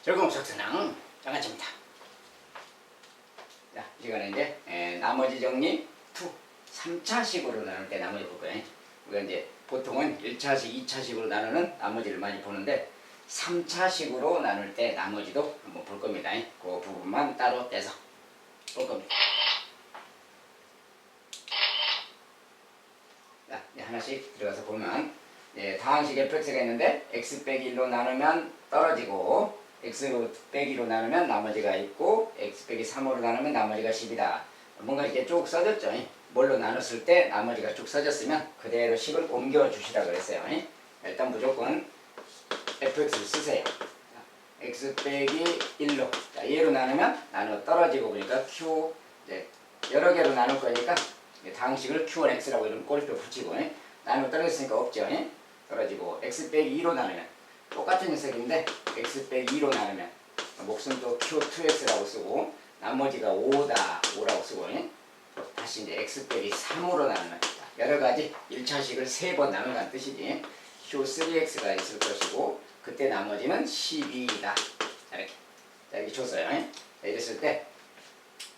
즐거운 속전항 장아찌입니다. 자, 이거는 이제 나머지 정리 3차식으로 나눌 때 나머지 볼 거예요. 우리가 이제 보통은 1차식, 2차식으로 나누는 나머지를 많이 보는데 3차식으로 나눌 때 나머지도 한번 볼 겁니다. 그 부분만 따로 떼서 볼 겁니다. 자, 이제 하나씩 들어가서 보면 다항식 fx가 있는데 x 빼기 1로 나누면 떨어지고 x 빼기로 나누면 나머지가 있고 x 빼기 3으로 나누면 나머지가 10이다. 뭔가 이렇게 쭉 써졌죠. 뭘로 나눴을 때 나머지가 쭉 써졌으면 그대로 식을 옮겨 주시라 그랬어요. 일단 무조건 fx를 쓰세요. x 빼기 1로 자, 얘로 나누면 나눠 떨어지고 그러니까 q 이제 여러 개로 나눌 거니까 다항식을 q1x라고 이런 꼬리표 붙이고 나누어 떨어졌으니까 없죠. 떨어지고 x 빼기 2로 나누면 똑같은 녀석인데 x 빼기 2로 나누면 몫은 또 q2x라고 쓰고 나머지가 5다 5라고 쓰고 다시 이제 x 빼기 3으로 나누면 여러가지 1차식을 3번 나눈다는 뜻이지. q3x가 있을 것이고 그때 나머지는 12이다. 이렇게 줬어요. 이랬을 때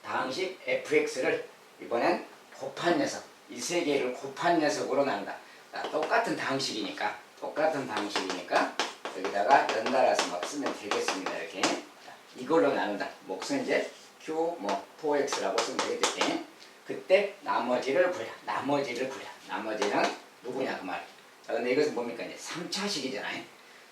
다항식 fx를 이번엔 곱한 녀석 이 세 개를 곱한 녀석으로 나눈다. 똑같은 다항식이니까 여기다가 연달아서 막 쓰면 되겠습니다. 이렇게 이걸로 나눈다. 몫은 이제 q 4x라고 쓰면 되겠지. 그때 나머지를 구해라. 나머지는 누구냐 그 말이야. 근데 이것은 뭡니까? 이제 3차식이잖아요.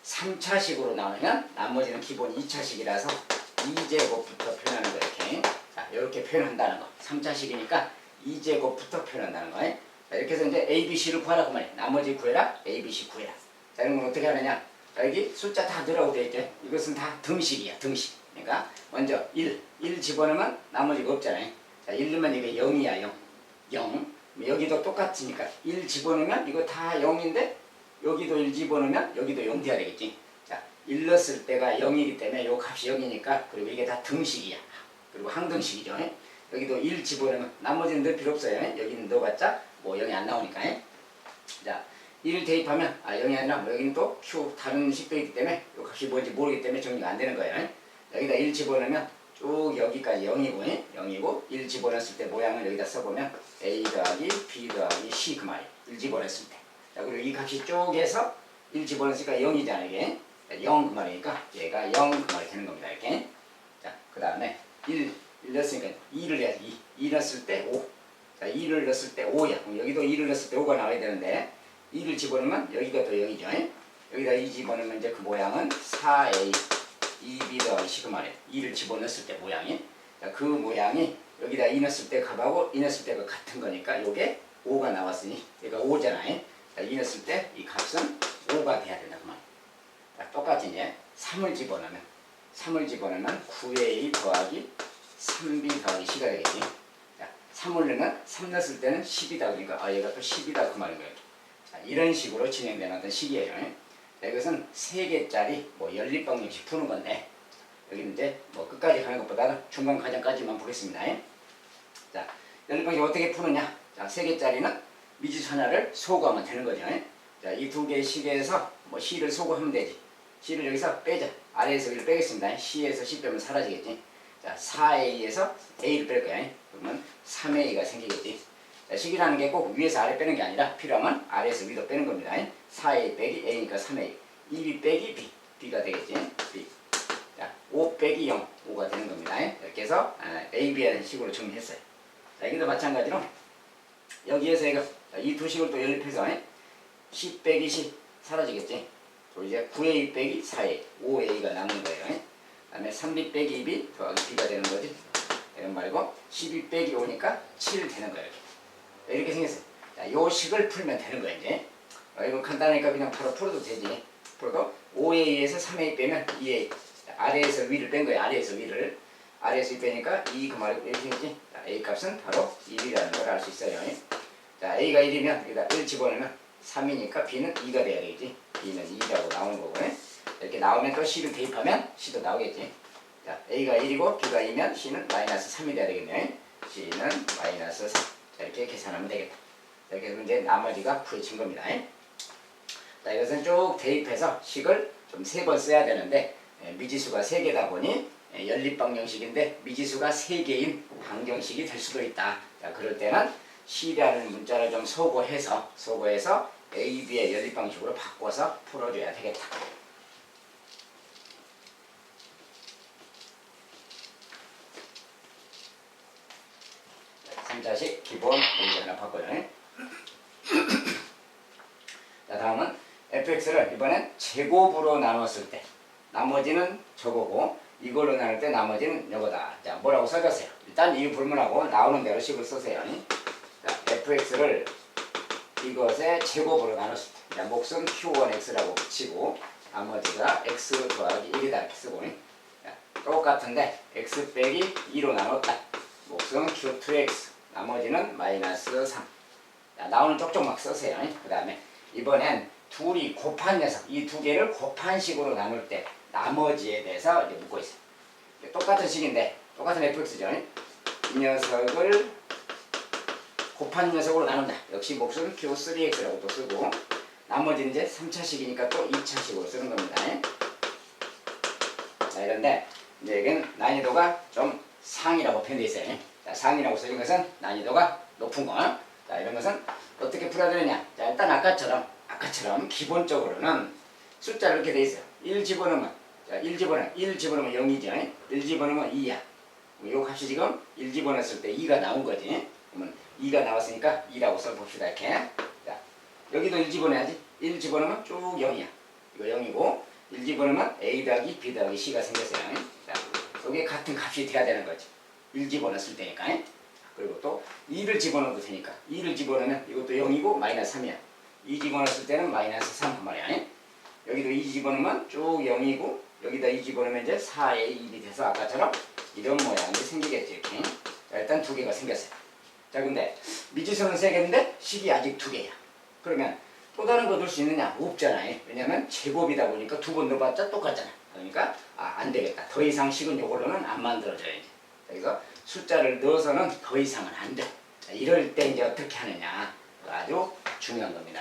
3차식으로 나오면 나머지는 기본 2차식이라서 2제곱부터 표현하는 거 이렇게. 자, 이렇게 표현한다는 거. 3차식이니까 2제곱부터 표현한다는 거. 자, 이렇게 해서 이제 A, B, C를 구하라 그 말이야. 나머지 구해라. A, B, C 구해라. 자, 이런 건 어떻게 하느냐? 자, 여기 숫자 다 넣으라고 되어 있죠. 이것은 다 등식이야. 등식. 그러니까 먼저 1 집어넣으면 나머지가 없잖아요. 자, 1 넣으면 이게 0이야. 0. 여기도 똑같으니까 1 집어넣으면 이거 다 0인데 여기도 1 집어넣으면 여기도 0 돼야 되겠지. 자, 1 넣었을 때가 0이기 때문에 요 값이 0이니까 그리고 이게 다 등식이야. 그리고 항등식이죠. 여기도 1 집어넣으면 나머지는 넣을 필요 없어요. 여기는 넣어봤자 뭐 0이 안 나오니까. 자, 1을 대입하면 0이 아니라 여기는 또 q 다른 식도 있기 때문에 요 값이 뭔지 모르기 때문에 정리가 안 되는 거예요. 여기다 1 집어넣으면 쭉 여기까지 0이고 1 집어넣었을 때 모양을 여기다 써보면 a 더하기 b 더하기 c 그 말이에요. 1 집어넣었을 때. 자, 그리고 이 값이 쪼개서 1 집어넣으니까 0이잖아요. 이게 0 그 말이니까 얘가 0 그 말이 되는 겁니다. 이렇게. 자, 그 다음에 1 넣었으니까 2를 해야지. 2 넣었을 때 5. 자, 2를 넣었을 때 5야. 그럼 여기도 2를 넣었을 때 5가 나와야 되는데 2를 집어넣으면 여기가 또 0이죠. 여기다 2 집어넣으면 이제 그 모양은 4a 2b 더하기 c 그 말이에요. 2를 집어넣었을 때 모양이. 자, 그 모양이 여기다 2 넣었을 때 값하고 2 넣었을 때가 같은 거니까 요게 5가 나왔으니 얘가 5잖아요. 자, 2 넣었을 때 이 값은 5가 돼야 된다 그 말이에요. 자, 똑같이 이제 3을 집어넣으면 9a 더하기 3b 더하기 c가 되겠지. 자, 3을 넣으면 3 넣었을 때는 10이다 그러니까 얘가 또 10이다 그 말인 거예요. 자, 이런 식으로 진행되는 어떤 식이에요. 자, 이것은 3개짜리 연립방정식 푸는 건데 여기는 이제 끝까지 가는 것보다는 중간 과정까지만 보겠습니다. 자, 연립방정식 어떻게 푸느냐? 자, 3개짜리는 미지선화를 소구하면 되는 거죠. 자, 이 두 개의 식에서 C를 소구하면 되지. C를 여기서 빼자. 아래에서 위를 빼겠습니다. C에서 C 빼면 사라지겠지. 자, 4A에서 A를 뺄 거야. 그러면 3A가 생기겠지. 자, 식이라는 게 꼭 위에서 아래 빼는 게 아니라 필요하면 아래에서 위로 빼는 겁니다. 4A 빼기 A니까 3A. 2B 빼기 B. B가 되겠지. B. 자, 5 빼기 0. 5가 되는 겁니다. 이렇게 해서 A, B라는 식으로 정리했어요. 자, 여기도 마찬가지로 여기에서 이 두 식을 또 연립해서 C 빼기 C 사라지겠지. 또 이제 9A 빼기 4A. 5A가 남는 거예요. 그 다음에 3B 빼기 2B 더하기 B가 되는 거지. 이런 말고 12 빼기 5니까 7 되는 거예요. 이렇게 생겼어요. 자, 요 식을 풀면 되는 거예요, 이제. 이거 간단하니까 그냥 바로 풀어도 되지. 풀어도 5A에서 3A 빼면 2A. 아래에서 위를 뺀 거예요, 아래에서 위를. 아래에서 위 빼니까 2 그 말이고, 이렇게 생겼지. 자, A 값은 바로 1이라는 걸 알 수 있어요. 자, A가 1이면 여기다 1 집어넣으면 3이니까 B는 2가 돼야 되겠지. B는 2라고 나오는 거고. 이렇게 나오면 또 C를 대입하면 C도 나오겠지. 자, A가 1이고 B가 2면 C는 마이너스 3이 돼야 되겠네. C는 마이너스 3. 자, 이렇게 계산하면 되겠다. 이렇게 해서 이제 나머지가 구해진 겁니다. 자, 이것은 쭉 대입해서 식을 좀 3번 써야 되는데 미지수가 3개다 보니 연립방정식인데 미지수가 3개인 방정식이 될 수도 있다. 자, 그럴 때는 C라는 문자를 좀 소거해서 A, B의 연립방식으로 바꿔서 풀어줘야 되겠다. 3자식 기본 문제 하나 바꿔요. 자, 다음은 fx를 이번엔 제곱으로 나눴을 때 나머지는 저거고 이걸로 나눌 때 나머지는 이거다. 자, 뭐라고 써줬어요? 일단 이 불문하고 나오는 대로 식을 쓰세요. 자, fx를 이것의 제곱으로 나눴을 때, 자, 몫은 q1x라고 붙이고 나머지가 x 더하기 1이다 이렇게 쓰고, 자, 똑같은데 x 빼기 2로 나눴다. 몫은 q2x, 나머지는 마이너스 3. 자, 나오는 쪽쪽 막 쓰세요. 그 다음에 이번엔 둘이 곱한 녀석, 이 두 개를 곱한 식으로 나눌 때 나머지에 대해서 이제 묻고 있어요. 똑같은 식인데 똑같은 fx죠. 이 녀석을 곱한 녀석으로 나눈다. 역시 몫은 q3x라고 또 쓰고 나머지는 이제 3차식이니까 또 2차식으로 쓰는 겁니다. 자, 이런데 이제 이건 난이도가 좀 상이라고 표현되어 있어요. 자, 상이라고 쓰는 것은 난이도가 높은 거. 자, 이런 것은 어떻게 풀어야 되느냐. 자, 일단 아까처럼 기본적으로는 숫자를 이렇게 돼 있어요. 1 집어넣으면, 자, 1 집어넣으면 0이죠. 1 집어넣으면 2야. 요 값이 지금 1 집어넣었을 때 2가 나온 거지. 그러면 2가 나왔으니까 2라고 써봅시다. 이렇게. 자, 여기도 1 집어넣어야지. 1 집어넣으면 쭉 0이야. 이거 0이고, 1 집어넣으면 A 더하기 B 더하기 C가 생겼어요. 자, 여기 같은 값이 돼야 되는 거지. 1 집어넣었을 때니까. 그리고 또 2를 집어넣어도 되니까 2를 집어넣으면 이것도 0이고 마이너스 3이야. 2 집어넣었을 때는 마이너스 3 그 말이야. 여기도 2 집어넣으면 쭉 0이고 여기다 2 집어넣으면 이제 4의 1이 돼서 아까처럼 이런 모양이 생기겠지. 이렇게. 자, 일단 두 개가 생겼어요. 자, 근데 미지수는 3개인데 식이 아직 2개야. 그러면 또 다른 거 넣을 수 있느냐? 없잖아요. 왜냐면 제곱이다 보니까 두 번 넣어봤자 똑같잖아. 그러니까 안 되겠다. 더 이상 식은 이걸로는 안 만들어져야지. 그래서 숫자를 넣어서는 더 이상은 안 돼. 자, 이럴 때 이제 어떻게 하느냐. 아주 중요한 겁니다.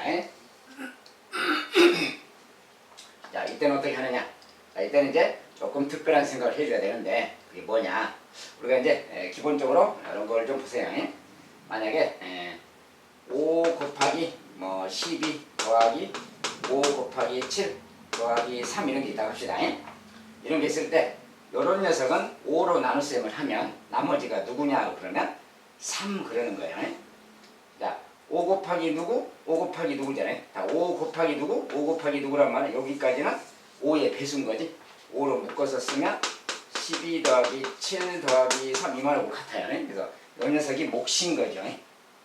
자, 이때는 어떻게 하느냐. 자, 이때는 이제 조금 특별한 생각을 해줘야 되는데 그게 뭐냐. 우리가 이제 기본적으로 이런 걸 좀 보세요. 만약에 5 곱하기 12 더하기 5 곱하기 7 더하기 3 이런 게 있다고 합시다. 이런 게 있을 때 요런 녀석은 5로 나눗셈을 하면 나머지가 누구냐 그러면 3 그러는 거예요. 자, 5 곱하기 누구? 5 곱하기 누구잖아요. 자, 5 곱하기 누구? 5 곱하기 누구란 말은 여기까지는 5의 배수인 거지. 5로 묶어서 쓰면 12 더하기 7 더하기 3 이 말하고 같아요. 그래서 이 녀석이 몫인 거죠.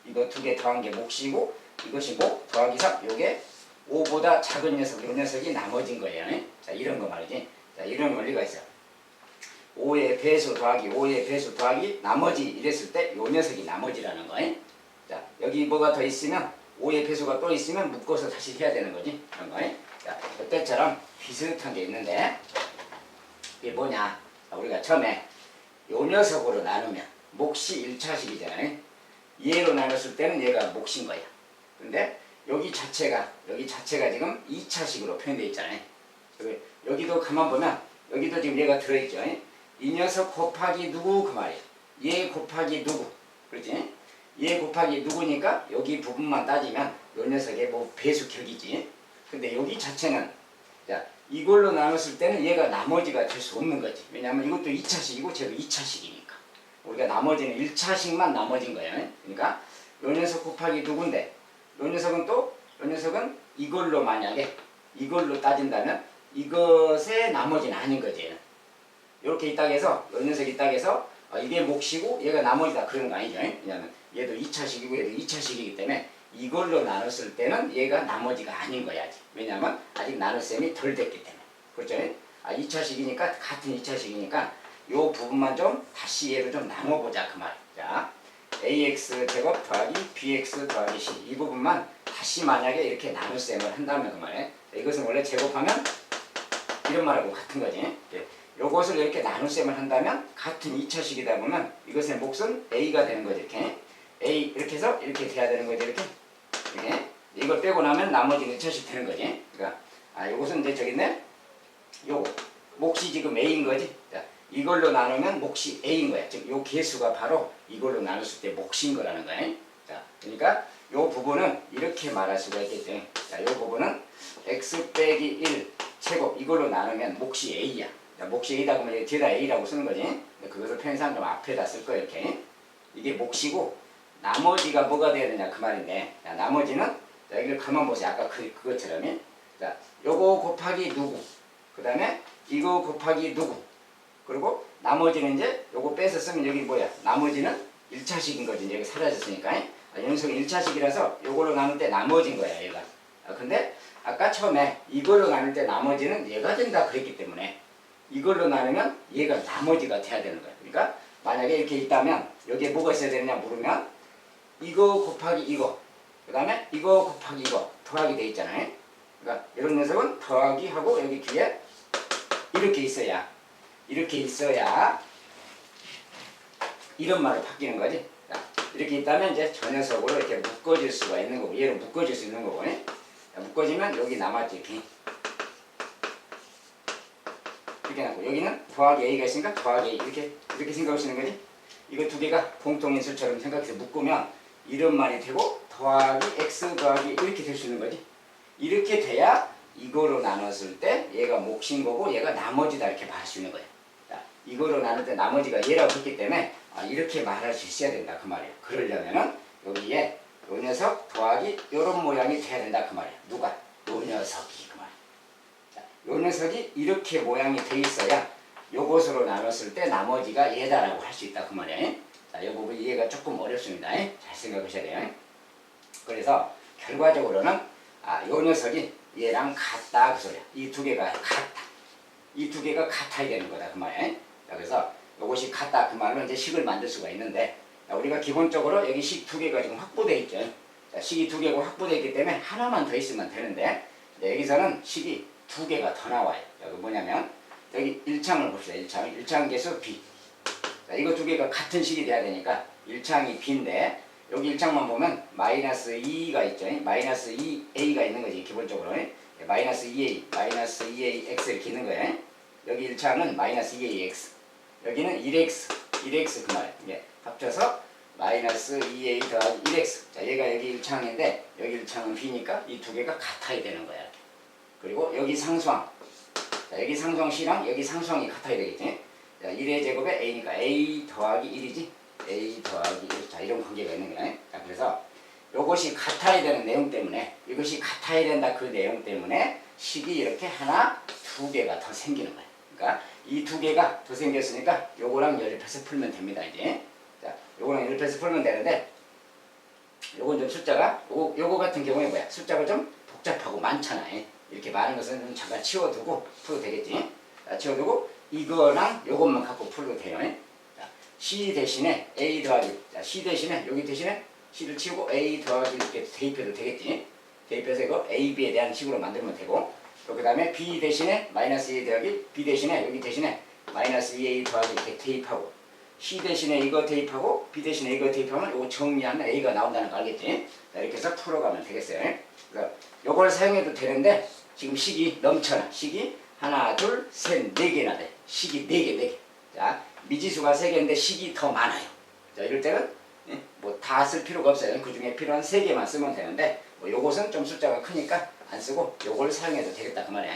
이거 두 개 더한 게 몫이고 이것이 목 더하기 3 요게 5보다 작은 녀석 이 녀석이 나머진 거예요. 자, 이런 거 말이지. 자, 이런 원리가 있어요. 5의 배수 더하기 5의 배수 더하기 나머지 이랬을 때 요 녀석이 나머지라는 거예요. 자, 여기 뭐가 더 있으면 5의 배수가 또 있으면 묶어서 다시 해야 되는 거지. 그런 거예요. 자, 이때처럼 비슷한 게 있는데 이게 뭐냐. 자, 우리가 처음에 요 녀석으로 나누면 몫이 1차식이잖아요. 얘로 나눴을 때는 얘가 몫인 거야. 근데 여기 자체가 지금 2차식으로 표현되어 있잖아요. 여기도 가만 보면 여기도 지금 얘가 들어있죠. 이 녀석 곱하기 누구 그 말이에요. 얘 곱하기 누구. 그렇지? 얘 곱하기 누구니까 여기 부분만 따지면 요 녀석의 뭐 배수격이지. 근데 여기 자체는 자, 이걸로 나눴을 때는 얘가 나머지가 될 수 없는 거지. 왜냐하면 이것도 2차식이고 쟤도 2차식이니까. 우리가 나머지는 1차식만 나머진 거예요. 그러니까 요 녀석 곱하기 누군데 요 녀석은 요 녀석은 이걸로 만약에 이걸로 따진다면 이것의 나머지는 아닌 거지. 이렇게 있다고 해서 요 녀석이 있다고 해서 이게 몫이고 얘가 나머지다 그런 거 아니죠. 왜냐하면 얘도 2차식이고 얘도 2차식이기 때문에 이걸로 나눴을 때는 얘가 나머지가 아닌 거야. 왜냐하면 아직 나눗셈이 덜 됐기 때문에. 그렇죠? 2차식이니까 같은 2차식이니까 요 부분만 좀 다시 얘로 좀 나눠보자 그 말. 자, ax 제곱 더하기 bx 더하기 c 이 부분만 다시 만약에 이렇게 나눗셈을 한다면 그 말이에요. 이것은 원래 제곱하면 이런 말하고 같은 거지. 요것을 이렇게 나눗셈을 한다면 같은 2차식이다 보면 이것의 몫은 a가 되는 거지. 이렇게 a 이렇게 해서 이렇게 돼야 되는 거지. 이렇게 이걸 빼고 나면 나머지는 1차식 되는 거지. 그러니까 요것은 이제 저기 있네. 요거 몫이 지금 A인 거지. 자, 이걸로 나누면 몫이 A인 거야. 즉, 요 개수가 바로 이걸로 나눴을 때 몫인 거라는 거야. 자, 그러니까 요 부분은 이렇게 말할 수가 있겠죠. 자, 요 부분은 x 빼기 1 제곱 이걸로 나누면 몫이 A야. 자, 몫이 A다 그러면 뒤에다 A라고 쓰는 거지. 그것을 편의상 좀 앞에다 쓸 거야, 이렇게. 이게 몫이고, 나머지가 뭐가 돼야 되냐, 그 말인데. 자, 나머지는, 자, 이걸 가만 보세요. 아까 그것처럼. 자, 요거 곱하기 누구. 그 다음에 이거 곱하기 누구. 그리고 나머지는 이제 요거 빼서 쓰면 여기 뭐야. 나머지는 1차식인 거지. 이제 여기 사라졌으니까. 연속이 1차식이라서 요걸로 나눌 때 나머지인 거야, 얘가. 근데 아까 처음에 이걸로 나눌 때 나머지는 얘가 된다 그랬기 때문에 이걸로 나누면 얘가 나머지가 돼야 되는 거야. 그러니까 만약에 이렇게 있다면 여기에 뭐가 있어야 되느냐 물으면 이거 곱하기 이거 그 다음에 이거 곱하기 이거 더하기 돼 있잖아요. 그러니까 이런 녀석은 더하기 하고 여기 뒤에 이렇게 있어야 이런 말로 바뀌는 거지. 자, 이렇게 있다면 이제 저 녀석으로 이렇게 묶어줄 수가 있는 거고 얘로 묶어줄 수 있는 거고 자, 묶어지면 여기 남았지 이렇게 해놓고 여기는 더하기 A가 있으니까 더하기 A 이렇게 생각하시는 거지. 이거 두 개가 공통인수처럼 생각해서 묶으면 이런 말이 되고 더하기 X 더하기 이렇게 될 수 있는 거지. 이렇게 돼야 이거로 나눴을 때 얘가 몫인 거고 얘가 나머지다 이렇게 말할 수 있는 거야. 자, 이거로 나눌 때 나머지가 얘라고 했기 때문에 이렇게 말할 수 있어야 된다 그 말이야. 그러려면은 여기에 요 녀석 더하기 요런 모양이 돼야 된다 그 말이야. 누가? 요 녀석이 그 말이야. 자, 요 녀석이 이렇게 모양이 돼 있어야 요것으로 나눴을 때 나머지가 얘다라고 할 수 있다 그 말이야. 자, 요 부분 이해가 조금 어렵습니다. 잘 생각하셔야 돼요. 그래서 결과적으로는 요 녀석이 얘랑 같다 그 소리야. 이 두 개가 같다. 이 두 개가 같아야 되는 거다 그 말이야. 자, 그래서 요것이 같다 그 말로 이제 식을 만들 수가 있는데 우리가 기본적으로 여기 식 두 개가 지금 확보되어 있죠. 자, 식이 두 개고 확보되어 있기 때문에 하나만 더 있으면 되는데 여기서는 식이 두 개가 더 나와요. 여기 뭐냐면 여기 1창을 봅시다. 1창 계수 B. 자, 이거 두 개가 같은 식이 돼야 되니까 1창이 B인데 여기 1창만 보면 마이너스 2가 있죠. 마이너스 2A가 있는 거지 기본적으로. 마이너스 2A, 마이너스 2AX 이렇게 있는 거예요. 여기 1창은 마이너스 2AX. 여기는 1X 그 말. 합쳐서 마이너스 2A 더하기 1X. 자, 얘가 여기 1창인데 여기 1창은 B니까 이 두 개가 같아야 되는 거야. 그리고 여기 상수항. 자, 여기 상수항C랑 여기 상수항이 같아야 되겠지. 자, 1의 제곱에 A니까 A 더하기 1이지. A 더하기 1. 자, 이런 관계가 있는 거야. 자, 그래서 요것이 같아야 되는 내용 때문에 이것이 같아야 된다 그 내용 때문에 식이 이렇게 하나, 두 개가 더 생기는 거야. 그러니까 이 두 개가 더 생겼으니까 요거랑 연립해서 풀면 됩니다, 이제. 자, 요거랑 연립해서 풀면 되는데 요건 좀 숫자가 요거 같은 경우에 뭐야? 숫자가 좀 복잡하고 많잖아. 이렇게 많은 것은 좀 잠깐 치워두고 풀어도 되겠지. 자, 치워두고 이거랑 요것만 갖고 풀어도 돼요. 자, C 대신에 A 더하기 C 대신에 여기 대신에 C를 치우고 A 더하기 이렇게 대입해도 되겠지. 대입해서 이거 A, B에 대한 식으로 만들면 되고 그 다음에 B 대신에 마이너스 2A 더하기 B 대신에 여기 대신에 마이너스 2A 더하기 이렇게 대입하고 C 대신에 이거 대입하고 B 대신에 이거 대입하면 이거 정리하면 A가 나온다는 거 알겠지? 자, 이렇게 해서 풀어가면 되겠어요. 그래서 요걸 사용해도 되는데 지금 식이 넘쳐나. 식이 하나, 둘, 셋, 네 개나 돼. 식이 네 개. 자, 미지수가 세 개인데 식이 더 많아요. 자, 이럴 때는 뭐 다 쓸 필요가 없어요. 그 중에 필요한 세 개만 쓰면 되는데 뭐 요것은 좀 숫자가 크니까 안 쓰고 요걸 사용해도 되겠다 그 말이야.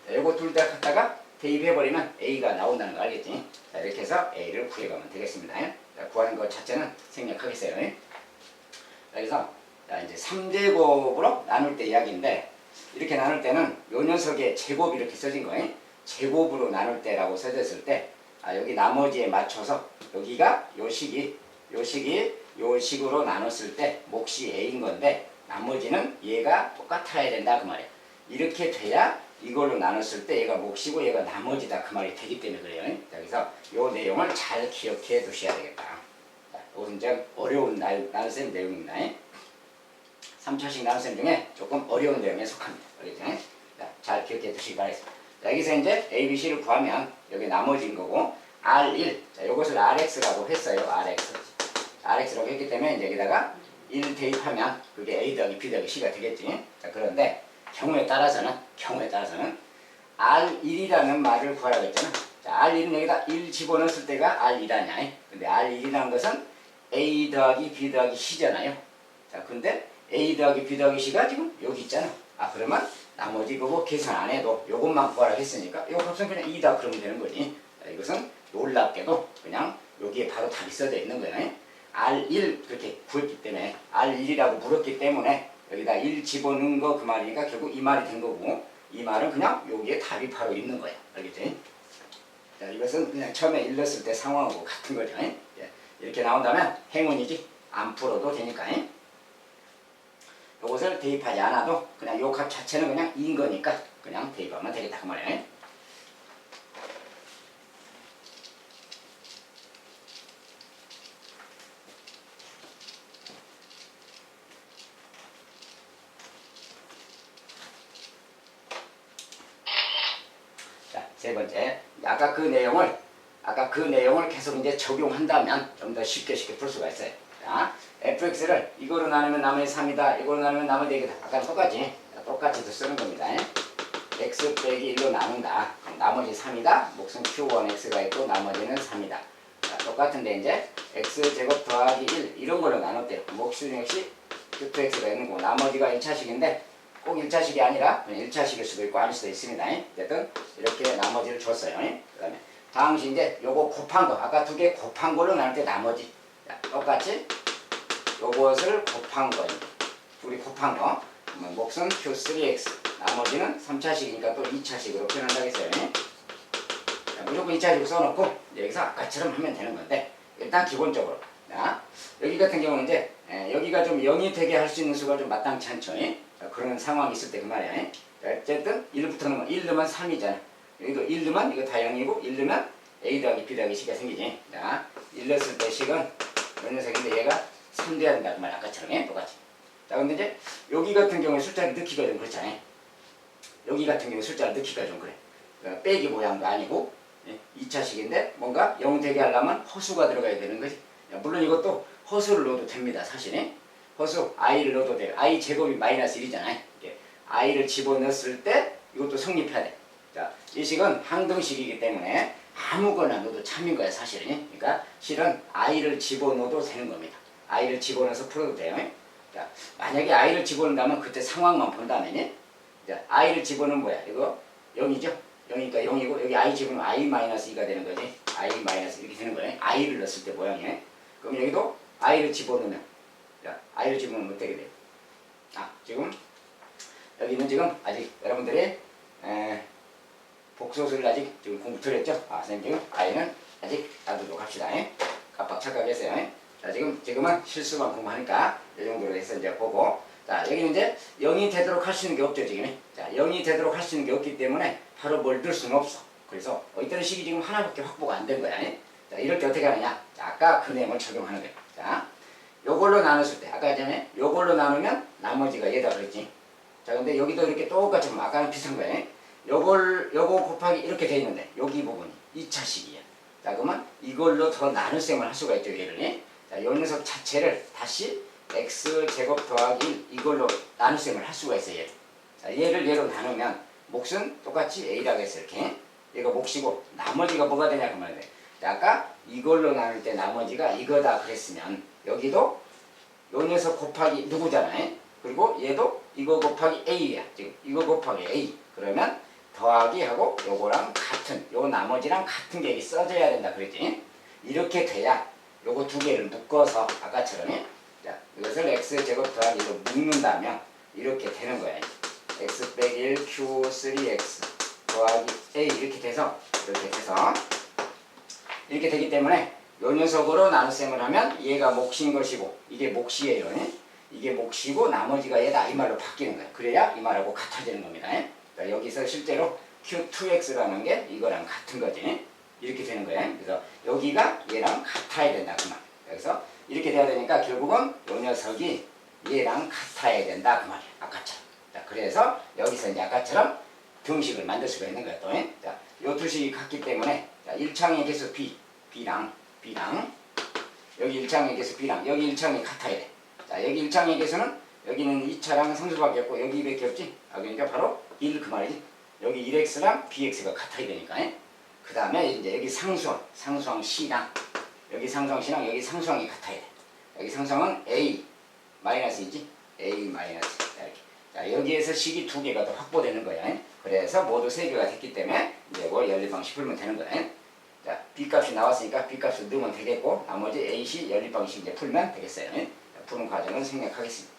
자, 요거 둘 다 갖다가 대입해버리면 A가 나온다는 거 알겠지? 자, 이렇게 해서 A를 구해가면 되겠습니다. 자, 구하는 것 자체는 생략하겠어요. 자, 그래서 자, 이제 3제곱으로 나눌 때 이야기인데 이렇게 나눌 때는 요 녀석의 제곱이 이렇게 써진 거예요. 제곱으로 나눌 때라고 써졌을 때 여기 나머지에 맞춰서 여기가 요 식으로 나눴을 때 몫이 A인 건데 나머지는 얘가 똑같아야 된다 그 말이야. 이렇게 돼야 이걸로 나눴을 때 얘가 몫이고 얘가 나머지다 그 말이 되기 때문에 그래요. 자, 그래서 요 내용을 잘 기억해 두셔야 되겠다. 자, 이것은 좀 어려운 나눗셈 내용입니다. 3차식 나눗셈 중에 조금 어려운 내용에 속합니다. 알겠죠? 자, 잘 기억해 두시기 바라겠습니다. 자, 여기서 이제 A, B, C를 구하면 여기 나머지인 거고 R1, 자, 이것을 RX라고 했어요. RX라고 했기 때문에 이제 여기다가 1 대입하면 그게 A 더하기 B 더하기 C가 되겠지. 자, 그런데 경우에 따라서는 R1이라는 말을 구하라고 했잖아. 자, R1은 여기다 1 집어넣었을 때가 R1 아니야. 근데 R1이라는 것은 A 더하기 B 더하기 C잖아요. 자, 근데 A 더하기 B 더하기 C가 지금 여기 있잖아. 아, 그러면 나머지 그거 계산 안 해도 요것만 구하라고 했으니까 요 값은 그냥 2다 그러면 되는 거지. 자, 이것은 놀랍게도 그냥 여기에 바로 답이 써져 있는 거야. R1 그렇게 구했기 때문에 R1이라고 물었기 때문에 여기다 1 집어넣은 거 그 말이니까 결국 이 말이 된 거고 이 말은 그냥 여기에 답이 바로 있는 거야. 알겠지? 자, 이것은 그냥 처음에 읽었을 때 상황하고 같은 거죠. 이렇게 나온다면 행운이지 안 풀어도 되니까. 이것을 대입하지 않아도 그냥 요 값 자체는 그냥 2인 거니까 그냥 대입하면 되겠다 그 말이야. 자, 세 번째. 아까 그 내용을 계속 이제 적용한다면 좀 더 쉽게 풀 수가 있어요. 자, fx를 이거로 나누면 나머지 3이다. 이거로 나누면 나머지 4개다. 아까 똑같이 쓰는 겁니다. x 빼기 1로 나눈다. 그럼 나머지 3이다. 몫은 q1x가 있고 나머지는 3이다. 자, 똑같은데 이제 x제곱 더하기 1 이런 걸로 나눴대요. 몫은 역시 q2x가 있는 거고 나머지가 1차식인데 꼭 1차식이 아니라 그냥 1차식일 수도 있고 아닐 수도 있습니다. 어쨌든 이렇게 나머지를 줬어요. 그 다음에 다음시 이제 요거 곱한 거 아까 두 개 곱한 걸로 나눌 때 나머지 자, 똑같이 요것을 곱한 거예요. 둘이 곱한 거 몫은 q3x 나머지는 3차식이니까 또 2차식으로 표현한다고 했어요. 자, 무조건 2차식으로 써놓고 여기서 아까처럼 하면 되는 건데 일단 기본적으로 자, 여기 같은 경우는 이제 여기가 좀 0이 되게 할 수 있는 수가 좀 마땅치 않죠. 자, 그런 상황이 있을 때 그 말이야. 자, 어쨌든 1부터 넣으면 1 넣으면 3이잖아. 여기도 1 넣으면 이거 다 0이고 1 넣으면 A 더하기 B 더하기 C가 생기지. 자, 1 넣었을 때 식은 요 녀석인데 얘가 3 돼야 된다 그 말 아까처럼 똑같이. 자, 근데 이제 여기 같은 경우에 숫자를 넣기가 좀 그렇잖아요. 여기 같은 경우에 숫자를 넣기가 좀 그래. 그러니까 빼기 모양도 아니고 2차식인데 뭔가 0 되게 하려면 허수가 들어가야 되는 거지. 물론 이것도 허수를 넣어도 됩니다. 사실은 허수 i를 넣어도 돼요. i 제곱이 마이너스 1이잖아요. i를 집어넣었을 때 이것도 성립해야 돼. 자, 이 식은 항등식이기 때문에 아무거나 넣어도 참인 거야 사실은. 그러니까 실은 i를 집어넣어도 되는 겁니다. i를 집어넣어서 풀어도 돼요. 자, 만약에 i를 집어넣는다면 그때 상황만 본다면 자, i를 집어넣으면 뭐야? 이거 0이죠? 0이니까 0이고 여기 i 집어넣으면 i-2가 되는 거지. i- 이렇게 되는 거예요. i를 넣었을 때 모양이에요. 그럼 여기도 i를 집어넣으면 자, i를 집어넣으면 어떻게 돼요? 아, 여기는 지금 아직 여러분들이 복소수를 아직 지금 공부 덜 했죠? 아, 선생님 지금 i는 아직 놔두도록 합시다. 깜빡 착각했어요. 자, 지금은 실수만 공부하니까 이 정도로 해서 이제 보고 자, 여기는 이제 0이 되도록 할 수 있는 게 없죠, 지금. 자, 0이 되도록 할 수 있는 게 없기 때문에 바로 뭘 넣을 수는 없어. 그래서 이때는 식이 지금 하나밖에 확보가 안 된 거야. 자, 이럴 때 어떻게 하느냐? 자, 아까 그 내용을 적용하는 거야. 자, 요걸로 나눴을 때, 아까 전에 요걸로 나누면 나머지가 얘다 그랬지. 자, 근데 여기도 이렇게 똑같이 보면 아까랑 비슷한 거예요. 요거 곱하기 이렇게 돼 있는데 여기 부분이 2차식이야. 자, 그러면 이걸로 더 나눗셈을 할 수가 있죠, 얘를. 자, 요 녀석 자체를 다시 x제곱 더하기 1 이걸로 나눗셈을 할 수가 있어요, 얘를. 자, 얘를 얘로 나누면 몫은 똑같이 a라고 했어요, 이렇게. 얘가 몫이고 나머지가 뭐가 되냐 그 말이에요. 자, 아까 이걸로 나눌 때 나머지가 이거다 그랬으면 여기도 요 녀석 곱하기 누구잖아요. 그리고 얘도 이거 곱하기 a야. 지금 이거 곱하기 a. 그러면 더하기 하고 요거랑 같은 요 나머지랑 같은 게 여기 써져야 된다 그랬지. 이렇게 돼야 요거 두 개를 묶어서 아까처럼 자, 이것을 x제곱 더하기 1로 묶는다면 이렇게 되는 거야. x 빼기 1 q3x 더하기 a 이렇게 돼서 이렇게 되기 때문에 요 녀석으로 나눗셈을 하면 얘가 몫인 것이고 이게 몫이에요. 이게 몫이고 나머지가 얘다 이 말로 바뀌는 거야. 그래야 이 말하고 같아지는 겁니다. 그러니까 여기서 실제로 q2x라는 게 이거랑 같은 거지. 이렇게 되는 거예요. 그래서 여기가 얘랑 같아야 된다 그 말. 그래서 이렇게 돼야 되니까 결국은 요 녀석이 얘랑 같아야 된다 그 말이야. 아까처럼. 자, 그래서 여기서 이제 아까처럼 등식을 만들 수가 있는 거야 또. 자, 요 두 식이 같기 때문에 자, 1창의 개수 b랑 여기 1창의 개수 b랑 여기 1창이 같아야 돼. 자, 여기 1창의 개수는 여기는 2차랑 상수밖에 없고 여기 200개 없지. 아, 그러니까 바로 1 그 말이지. 여기 1x랑 bx가 같아야 되니까. 그 다음에 이제 여기 상수항 c랑 여기 상수항 c랑 여기 상수항이 같아야 돼. 여기 상수항은 a 마이너스이지. a 마이너스 이렇게. 자, 여기에서 식이 두 개가 더 확보되는 거야. 그래서 모두 세 개가 됐기 때문에 이제 이걸 연립방식 풀면 되는 거야. 자, b 값이 나왔으니까 b 값을 넣으면 되겠고 나머지 ac 연립방식 이제 풀면 되겠어요. 자, 푸는 과정을 생략하겠습니다.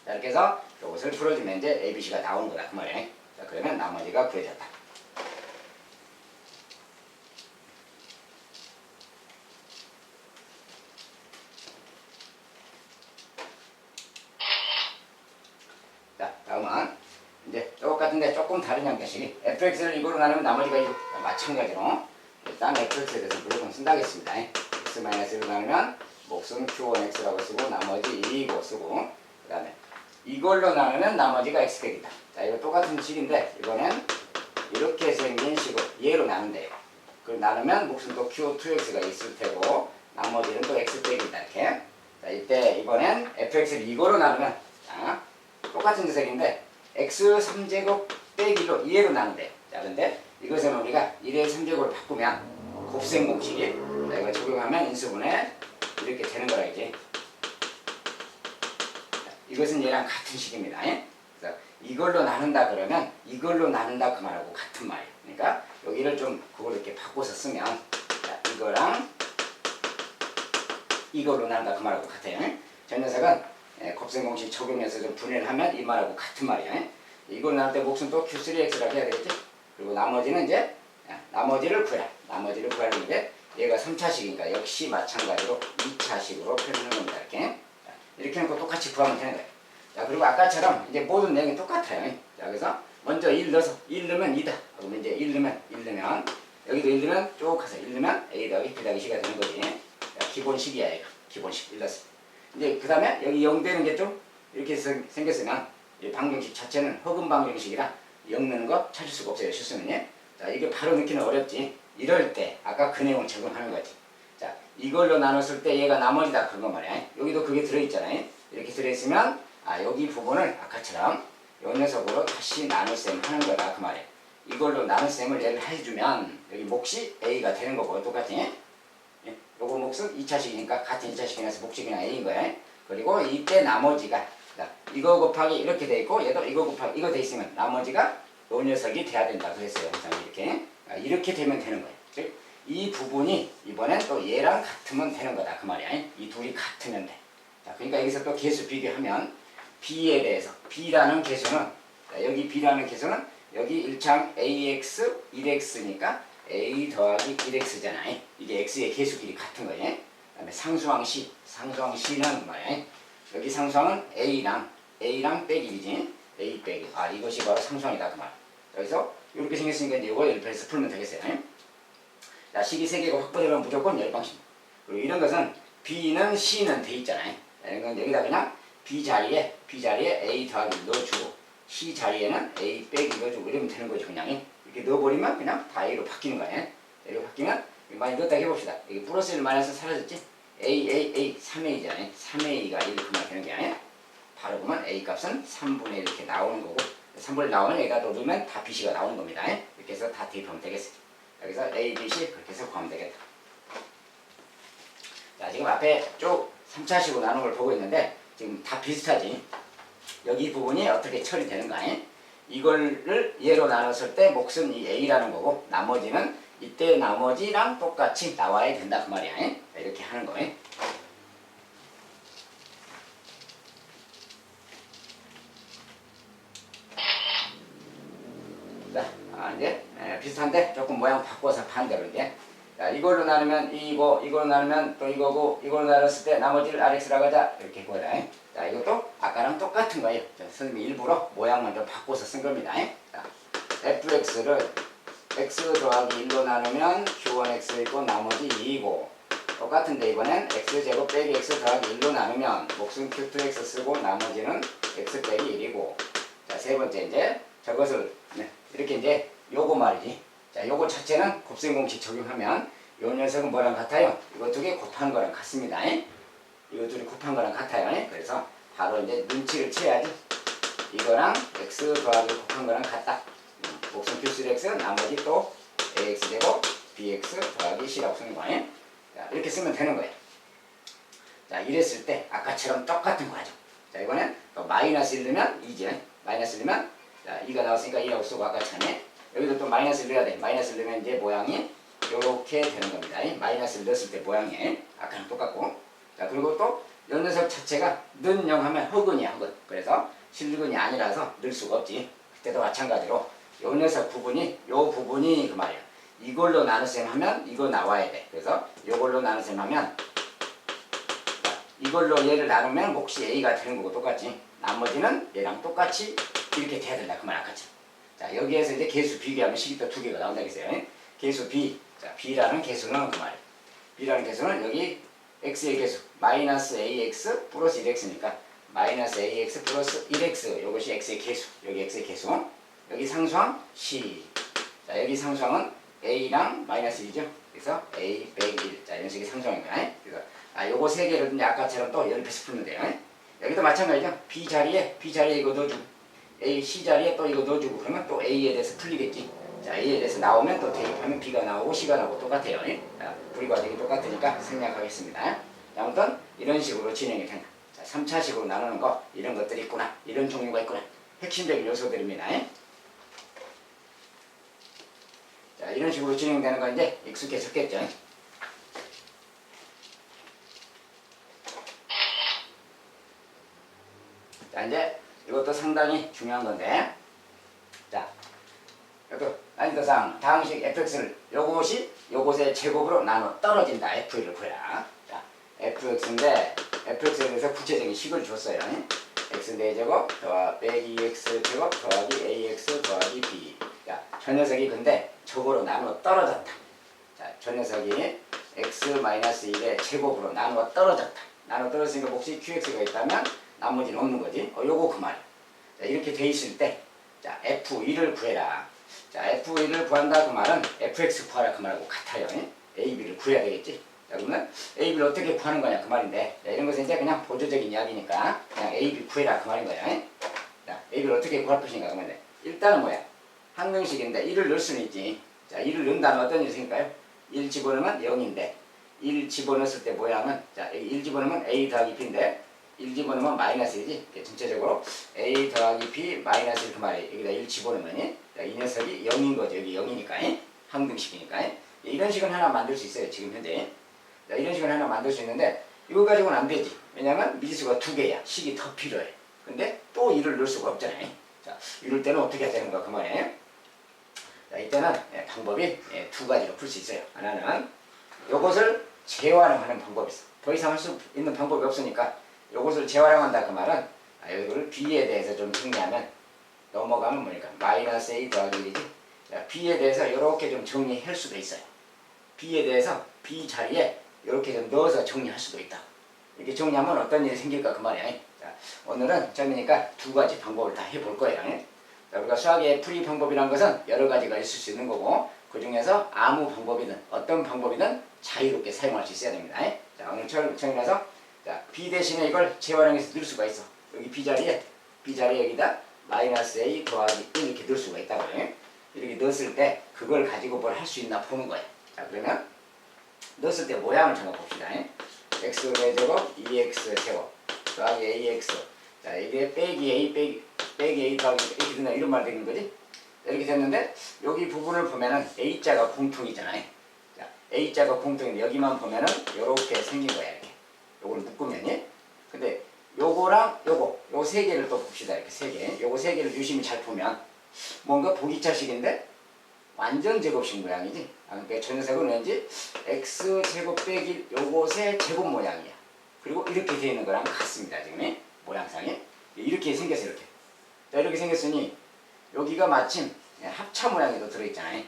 자, 이렇게 해서 이것을 풀어주면 이제 abc가 나오는 거다 그 말이야. 자, 그러면 나머지가 구해졌다. 자, 다음은 이제 똑같은데 조금 다른 양식이 fx를 이거로 나누면 나머지가 이거 마찬가지로 일단 fx에 대해서 무조건 쓴다겠습니다. x-1로 나누면 몫은 q1x라고 쓰고 나머지 2고 쓰고 그 다음에 이걸로 나누면 나머지가 x백이다. 자, 이거 똑같은 식인데 이거는 이렇게 생긴 식으로 얘로 나눈대요. 그럼 나누면 몫은 또 q2x가 있을 테고 나머지는 또 x백이다 이렇게. 자, 이때 이번엔 fx를 이거로 나누면 자, 똑같은 녀석인데 x 3제곱 빼기 1로 2로 나눈대요. 자, 근데 이것은 우리가 1의 3제곱을 바꾸면 곱셈 공식이 자, 이거 적용하면 인수분해 이렇게 되는 거라 이제. 자, 이것은 얘랑 같은 식입니다. 그래서 이걸로 나눈다 그러면 이걸로 나눈다 그 말하고 같은 말이에요. 그러니까 여기를 좀 그걸 이렇게 바꿔서 쓰면 자, 이거랑 이걸로 나눈다 그 말하고 같아요. 저 녀석은 곱셈 공식 적용해서 좀 분해를 하면 이 말하고 같은 말이야. 이걸 나눌 때 몫은 또 Q3X라고 해야 되겠지? 그리고 나머지는 이제 나머지를 구해라. 나머지를 구하는데 얘가 3차식이니까 역시 마찬가지로 2차식으로 표현하는 겁니다. 이렇게 해놓고 똑같이 구하면 되는 거예요. 자, 그리고 아까처럼 이제 모든 내용이 똑같아요. 자, 그래서 먼저 1 넣어서 1 넣으면 2다. 그러면 이제 1 넣으면 여기도 1 넣으면 쭉 가서 1 넣으면 A 더하기 B 더하기 C가 되는 거지. 자, 기본식이야 이거. 기본식 1 넣었어. 이제 그 다음에 여기 0 되는 게 좀 이렇게 생겼으면 이 방정식 자체는 허근 방정식이라 0 넣는 거 찾을 수가 없어요. 실수는. 자, 이게 바로 넣기는 어렵지. 이럴 때 아까 그 내용을 적용하는 거지. 자, 이걸로 나눴을 때 얘가 나머지다 그런 거 말이야. 여기도 그게 들어있잖아요. 이렇게 들어있으면 여기 부분을 아까처럼 요 녀석으로 다시 나눗셈 하는 거다 그 말이야. 이걸로 나눗셈을 얘를 해주면 여기 몫이 A가 되는 거고 똑같이. 요거 몫은 2차식이니까 같은 2차식이라서 몫이 그냥 A인 거야. 그리고 이때 나머지가 이거 곱하기 이렇게 돼 있고 얘도 이거 곱하기 이거 돼 있으면 나머지가 요 녀석이 돼야 된다 그랬어요. 이렇게 되면 되는 거예요. 즉 이 부분이 이번엔 또 얘랑 같으면 되는 거다 그 말이야. 이 둘이 같으면 돼. 자, 그러니까 여기서 또 개수 비교하면 B에 대해서 B라는 개수는 여기 B라는 개수는 여기 1창 AX 1X니까 A 더하기 1X잖아요. 이게 X의 개수끼리 같은 거예요. 그 다음에 상수항 C는 뭐예요? 여기 상수항은 A랑 빼기 1이지. A 빼기. 이것이 바로 상수항이다 그 말. 여기서 이렇게 생겼으니까 이제 이거 연립해서 풀면 되겠어요. 자, 식이 3개가 확보되면 무조건 연립방식. 그리고 이런 것은 B는 C는 돼 있잖아요. 이건 여기다 그냥 B 자리에 A 더하기 넣어주고 C 자리에는 A 빼기 넣어주고 이러면 되는 거죠. 그냥 이렇게 넣어버리면 그냥 다 A로 바뀌는 거예요. A로 바뀌면 많이 넣었다 해봅시다. 여기 플러스 1 마이너스 사라졌지? A 3A잖아요. 3A가 이렇게 되는 게 아니에요. 바로 보면 A 값은 3분의 1 이렇게 나오는 거고 3분의 1 나오면 여기다 또 넣으면 다 BC가 나오는 겁니다. 이렇게 해서 다 대입하면 되겠어요. 여기서 A, B, C 그렇게 해서 구하면 되겠다. 자, 지금 앞에 쭉 3차식으로 나눈 걸 보고 있는데 지금 다 비슷하지. 여기 부분이 어떻게 처리되는가. 이거를 얘로 나눴을 때 몫은 이 A라는 거고 나머지는 이때 나머지랑 똑같이 나와야 된다 그 말이야. 이렇게 하는 거예요. 자, 이제 비슷한데 조금 모양 바꿔서 반대로 이제 자, 이걸로 나누면 이거, 이걸로 나누면 또 이거고 이걸로 나눴을 때 나머지를 RX라고 하자 이렇게 보자. 자, 이것도 아까랑 똑같은 거예요. 선생님이 일부러 모양만 좀 바꿔서 쓴 겁니다. 자, fx를 x 더하기 1로 나누면 q1x 있고 나머지 2이고 똑같은데 이번엔 x제곱 빼기 x 더하기 1로 나누면 몫은 q2x 쓰고 나머지는 x 빼기 1이고 자, 세 번째 이제 저것을 이렇게 이제 요거 말이지. 자, 요거 자체는 곱셈 공식 적용하면 요 녀석은 뭐랑 같아요? 이거 두 개 곱한 거랑 같습니다. 이거 둘이 곱한 거랑 같아요. 그래서 바로 이제 눈치를 채야지. 이거랑 x 더하기 곱한 거랑 같다. 곡선 q3x 나머지 또 ax제곱 bx 더하기 c라고 쓰는 거예요. 자, 이렇게 쓰면 되는 거예요. 자, 이랬을 때 아까처럼 똑같은 과정. 자, 이거는 또 마이너스 1 넣으면 2죠. 마이너스 1 넣으면 자, 2가 나왔으니까 2라고 쓰고 아까처럼 여기도 또 마이너스 1 넣어야 돼. 마이너스 1 넣으면 이제 모양이 요렇게 되는 겁니다. 마이너스 1 넣었을 때 모양이 아까랑 똑같고. 자, 그리고 또 이 녀석 자체가 는 0 하면 흑은이야, 흑은. 그래서 실근이 아니라서 넣을 수가 없지. 그때도 마찬가지로 요 녀석 부분이 요 부분이 그 말이야. 이걸로 나눗셈 하면 이거 나와야 돼. 그래서 요걸로 나눗셈 하면 이걸로 얘를 나누면 몫이 a가 되는 거고 똑같지. 나머지는 얘랑 똑같이 이렇게 돼야 된다. 그 말 아까지. 자, 여기에서 이제 개수 비교하면 식이 또 두 개가 나온다 그랬어요. 개수 b. 자, b라는 개수는 그 말이야. b라는 개수는 여기 x의 개수 마이너스 ax 플러스 1x니까 마이너스 ax 플러스 1x 이것이 x의 개수. 여기 x의 개수. 여기 상수항 c. 자, 여기 상수항은 a랑 마이너스 1이죠. 그래서 a 빼기 1. 자, 이런 식의 상수항입니다. 그래서 요거 세 개를 이제 아까처럼 또 연립해서 풀면 돼요. 여기도 마찬가지죠. b 자리에 이거 넣어주고 a, c 자리에 또 이거 넣어주고 그러면 또 a에 대해서 풀리겠지. 자, a에 대해서 나오면 또 대입하면 b가 나오고 c가 나오고 똑같아요. 자, 풀이 과정이 똑같으니까 생략하겠습니다. 아무튼 이런 식으로 진행이 된다. 자, 3차식으로 나누는 거 이런 것들이 있구나. 이런 종류가 있구나. 핵심적인 요소들입니다. 자, 이런 식으로 진행되는 건 이제 익숙해졌겠죠. 자, 이제 이것도 상당히 중요한 건데, 자, 이것도 난이도상 다항식 fx를 요것의 제곱으로 나눠 떨어진다. f를 구해라. 자, fx인데 fx에 대해서 구체적인 식을 줬어요. x 4제곱 빼기 2x 제곱 더하기 ax 더하기 b. 자, 저 녀석이 근데 저거로 나누어 떨어졌다. 자, 저 녀석이 x-1의 제곱으로 나누어 떨어졌다. 나누어 떨어졌으니까 몫이 qx가 있다면 나머지는 없는 거지. 요거 그 말이야. 자, 이렇게 돼 있을 때, 자, f1을 구해라. 자, f1을 구한다 그 말은 fx 구하라 그 말하고 같아요. a, b를 구해야 되겠지. 자, 그러면 a, b를 어떻게 구하는 거냐 그 말인데, 자, 이런 것은 이제 그냥 보조적인 이야기니까 그냥 a, b 구해라 그 말인 거야. 자, a, b를 어떻게 구할 것인가 그 말인데, 일단은 뭐야? 항등식인데 1을 넣을 수는 있지. 자, 1을 넣는다면 어떤 일이 생길까요? 1 집어넣으면 0인데 1 집어넣었을 때 모양은, 자, 1 집어넣으면 a 더하기 b인데 1 집어넣으면 마이너스 1이지. 전체적으로 a 더하기 b 마이너스 1 그 말이에요. 여기다 1 집어넣으면 이 녀석이 0인 거죠. 여기 0이니까 항등식이니까. 이런 식은 하나 만들 수 있어요. 지금 현재. 자, 이런 식은 하나 만들 수 있는데 이거 가지고는 안 되지. 왜냐면 미수가 두 개야. 식이 더 필요해. 근데 또 1을 넣을 수가 없잖아요. 자, 이럴 때는 어떻게 해야 되는 거야 그 말이에요. 자, 이때는 방법이 두 가지로 풀 수 있어요. 하나는 이것을 재활용하는 방법이 있어. 더 이상 할 수 있는 방법이 없으니까 이것을 재활용한다 그 말은 이거를 b에 대해서 좀 정리하면 넘어가면 뭐니까 마이너스 a 더하기 1이지. 자, b에 대해서 이렇게 좀 정리할 수도 있어요. b에 대해서 b 자리에 이렇게 좀 넣어서 정리할 수도 있다. 이렇게 정리하면 어떤 일이 생길까 그 말이야. 자, 오늘은 처음이니까 두 가지 방법을 다 해볼 거예요. 자, 우리가 수학의 풀이 방법이라는 것은 여러 가지가 있을 수 있는 거고 그 중에서 아무 방법이든 어떤 방법이든 자유롭게 사용할 수 있어야 됩니다. 자, 오늘 처음이라서 자, b 대신에 이걸 재활용해서 넣을 수가 있어. 여기 b 자리에 여기다 마이너스 a 더하기 1 이렇게 넣을 수가 있다고요. 이렇게 넣었을 때 그걸 가지고 뭘 할 수 있나 보는 거예요. 자, 그러면 넣었을 때 모양을 잠깐 봅시다. x 4제곱 2x 제곱 더하기 ax. 자, 이게 빼기 a 더하기 이렇게 된다 이런 말 되는 거지. 이렇게 됐는데 여기 부분을 보면은 a자가 공통이잖아요. 자, a자가 공통인데 여기만 보면은 이렇게 생긴 거야. 이렇게 요걸 묶으면이. 근데 요거랑 요 세 개를 또 봅시다. 이렇게 세 개. 요거 세 개를 유심히 잘 보면 뭔가 보기차식인데 완전 제곱식 모양이지. 그러니까 저 녀석은 왠지 x 제곱 빼기 요것의 제곱 모양이야. 그리고 이렇게 되어 있는 거랑 같습니다. 지금 모양상이 이렇게 생겼어. 이렇게. 자, 이렇게 생겼으니 여기가 마침 합차 모양이 또 들어있잖아요.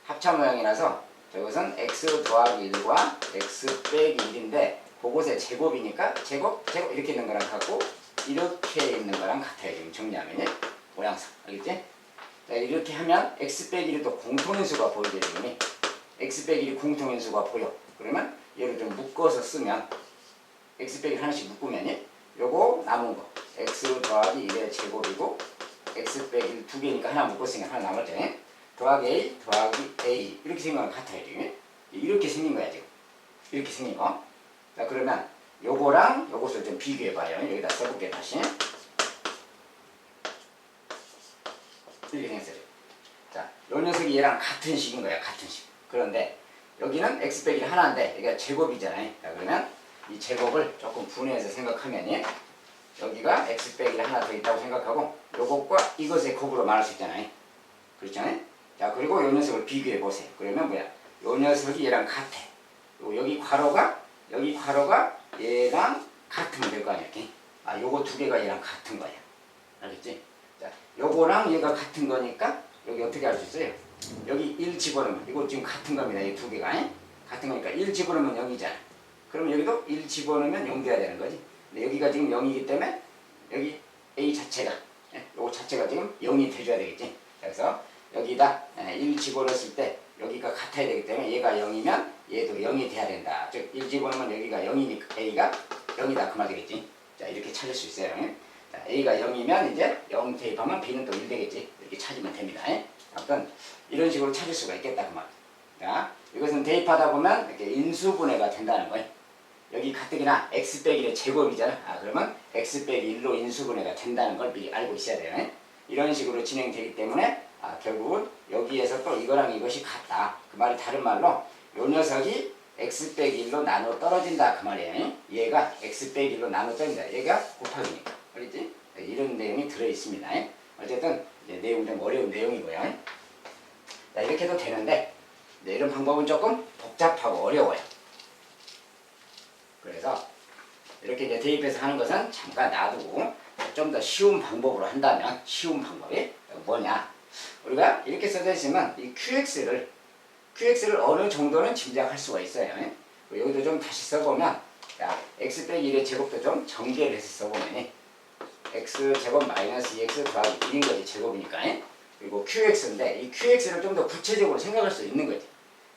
합차 모양이라서 저것은 x 더하기 1과 x 빼기 1인데 그것의 제곱이니까 제곱 이렇게 있는 거랑 같고 이렇게 있는 거랑 같아요. 지금 정리하면 모양상. 알겠지? 자, 이렇게 하면 x 빼기 1이 또 공통인수가 보이게 되니 x 빼기 1이 공통인수가 보여. 그러면 얘를 좀 묶어서 쓰면 x 빼기 1 하나씩 묶으면 요거 남은 거 x 더하기 1의 제곱이고 x 빼기 1 두 개니까 하나 묶었으니까 하나 남았죠. 더하기 A 더하기 A 이렇게 생긴 건 같아요. 지금. 이렇게 생긴 거야 지금. 이렇게 생긴 거. 자 그러면 요거랑 요것을 좀 비교해 봐요. 여기다 써볼게 다시. 이렇게 생겼어요. 자, 요 녀석이 얘랑 같은 식인 거야. 같은 식. 그런데 여기는 x 빼기 하나인데 여기가 제곱이잖아요. 자 그러면 이 제곱을 조금 분해해서 생각하면 여기가 x 빼기 하나 더 있다고 생각하고 요것과 이것의 곱으로 말할 수 있잖아요. 그렇잖아요. 자 그리고 요 녀석을 비교해 보세요. 그러면 뭐야? 요 녀석이 얘랑 같아. 여기 괄호가 얘랑 같으면 될 거 아니야. 이렇게. 아 요거 두 개가 얘랑 같은 거야. 알겠지? 자 요거랑 얘가 같은 거니까 여기 어떻게 할 수 있어요? 여기 1 집어넣으면 이거 지금 같은 겁니다. 이 두 개가 같은 거니까 1 집어넣으면 0이잖아. 그럼 여기도 1 집어넣으면 0 돼야 되는 거지. 근데 여기가 지금 0이기 때문에 여기 A 자체가 요거 자체가 지금 0이 돼줘야 되겠지. 그래서 여기다 1 집어넣었을 때 여기가 같아야 되기 때문에 얘가 0이면 얘도 0이 돼야 된다. 즉 1 집어넣으면 여기가 0이니까 A가 0이다 그 말 되겠지. 자 이렇게 찾을 수 있어요. 자, A가 0이면 이제 0 대입하면 B는 또 1 되겠지. 이렇게 찾으면 됩니다. 아무튼 이런 식으로 찾을 수가 있겠다 그 말. 자 이것은 대입하다 보면 이렇게 인수분해가 된다는 거예요. 여기 가뜩이나 x 빼기의 제곱이잖아. 아 그러면 x 빼기 1로 인수분해가 된다는 걸 미리 알고 있어야 돼요. 이런 식으로 진행되기 때문에 결국은 여기에서 또 이거랑 이것이 같다. 그 말이 다른 말로 요 녀석이 x 빼기 1로 나눠 떨어진다 그 말이에요. 얘가 x 빼기 1로 나눠 떨어진다. 얘가 곱하기니까. 그렇지? 이런 내용이 들어있습니다. 어쨌든 내용 좀 어려운 내용이고요. 자, 이렇게 해도 되는데 이런 방법은 조금 복잡하고 어려워요. 그래서 이렇게 이제 대입해서 하는 것은 잠깐 놔두고 좀 더 쉬운 방법으로 한다면 쉬운 방법이 뭐냐? 우리가 이렇게 써져 있으면 이 QX를 어느 정도는 짐작할 수가 있어요. 여기도 좀 다시 써보면 x 빼기 1의 제곱도 좀 전개를 해서 써보면 x제곱 마이너스 2x 더하기 1인 거지. 제곱이니까. 그리고 qx인데 이 qx를 좀 더 구체적으로 생각할 수 있는 거지.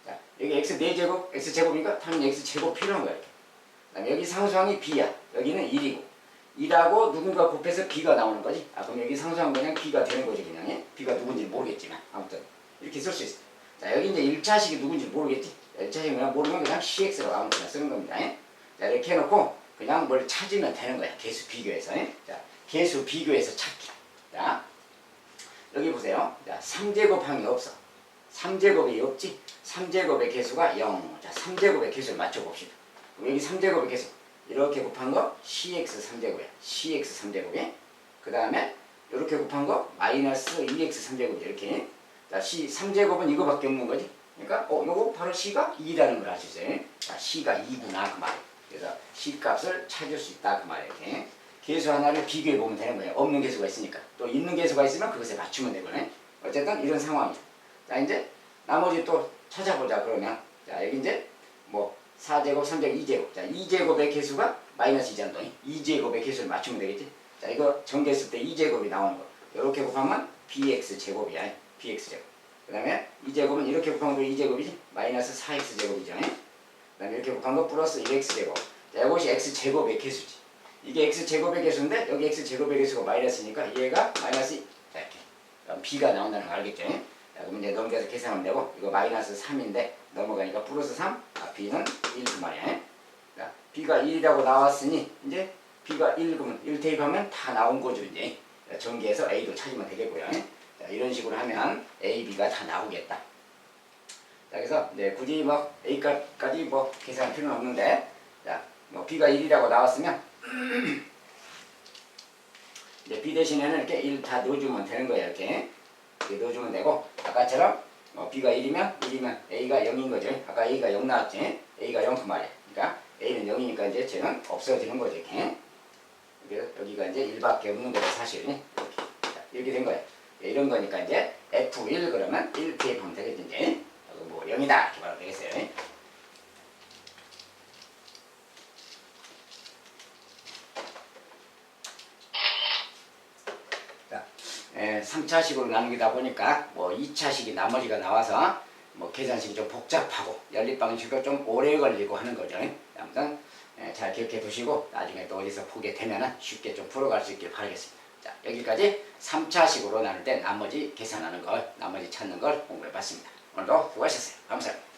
자, 여기 x 4제곱, x제곱이니까 당연히 x제곱 필요한 거야. 그다음에 여기 상수항이 b야. 여기는 1이고 1하고 누군가 곱해서 b가 나오는 거지. 그럼 여기 상수항 그냥 b가 되는 거지 그냥. b가 누군지 모르겠지만 아무튼 이렇게 쓸 수 있어. 자 여기 이제 1차식이 누군지 모르겠지. 1차식 그냥 모르면 그냥 cx로 아무거나 쓰는 겁니다. 자 이렇게 해놓고 그냥 뭘 찾으면 되는 거야. 개수 비교해서. 자 개수 비교해서 찾기. 자 여기 보세요. 자 3제곱항이 없어. 3제곱이 없지. 3제곱의 개수가 0. 자 3제곱의 개수를 맞춰봅시다. 여기 3제곱의 개수 이렇게 곱한 거 cx 3제곱이야. cx 3제곱이. 그 다음에 이렇게 곱한 거 마이너스 2x 3제곱이야. 이렇게. 자 c 3제곱은 이거밖에 없는 거지. 그러니까 요거 바로 c가 2라는 걸 알 수 있어요. 자 c가 2구나 그 말. 그래서 c 값을 찾을 수 있다 그 말이에요. 이렇게. 개수 하나를 비교해 보면 되는 거예요. 없는 개수가 있으니까. 또 있는 개수가 있으면 그것에 맞추면 되거든요. 어쨌든 이런 상황이죠. 자 이제 나머지 또 찾아보자 그러면. 자 여기 이제 뭐 4제곱, 3제곱, 2제곱. 자, 2제곱의 개수가 마이너스 2잖아. 2제곱의 개수를 맞추면 되겠지? 자, 이거 전개했을 때 2제곱이 나오는 거. 이렇게 곱하면 bx제곱이야. bx제곱. 그 다음에 2제곱은 이렇게 곱하면 2제곱이지? 마이너스 4x제곱이죠. 그 다음에 이렇게 곱한 거 플러스 1x제곱. 자, 이것이 x제곱의 개수지. 이게 x제곱의 개수인데 여기 x제곱의 개수가 마이너스니까 얘가 마이너스 2. 자, 이렇게. 그럼 b가 나온다는 거 알겠죠? 자, 그럼 이제 넘겨서 계산하면 되고 이거 마이너스 3인데 넘어가니까 플러스 3, b는 1 그 말이야. 자, b가 1이라고 나왔으니 이제 b가 1 그러면 1 대입하면 다 나온 거죠 이제. 자, 전개해서 a도 찾으면 되겠고요. 자, 이런 식으로 하면 a, b가 다 나오겠다. 자, 그래서 이제 굳이 뭐 a까지 뭐 계산할 필요는 없는데, 자, 뭐 b가 1이라고 나왔으면 이제 b 대신에는 이렇게 1 다 넣어주면 되는 거예요. 이렇게 넣어주면 되고 아까처럼 b가 1이면 a가 0인 거죠. 아까 a가 0 나왔지. a가 0 그 말이야. 그러니까 a는 0이니까 이제 쟤는 없어지는 거죠. 이렇게. 그래서 여기가 이제 1밖에 없는 거죠. 사실. 이렇게 된 거예요. 이런 거니까 이제 f1 그러면 1 대입하면 되겠지. 이제 뭐 0이다 이렇게 말하면 되겠어요. 자, 3차식으로 나누다 보니까 뭐 2차식이 나머지가 나와서 뭐 계산식이 좀 복잡하고 연립 방식이 좀 오래 걸리고 하는 거죠. 아무튼 잘 기억해 두시고 나중에 또 어디서 보게 되면 쉽게 좀 풀어갈 수 있길 바라겠습니다. 자, 여기까지 3차식으로 나눌 때 나머지 계산하는 걸, 나머지 찾는 걸 공부해 봤습니다. 오늘도 수고하셨어요. 감사합니다.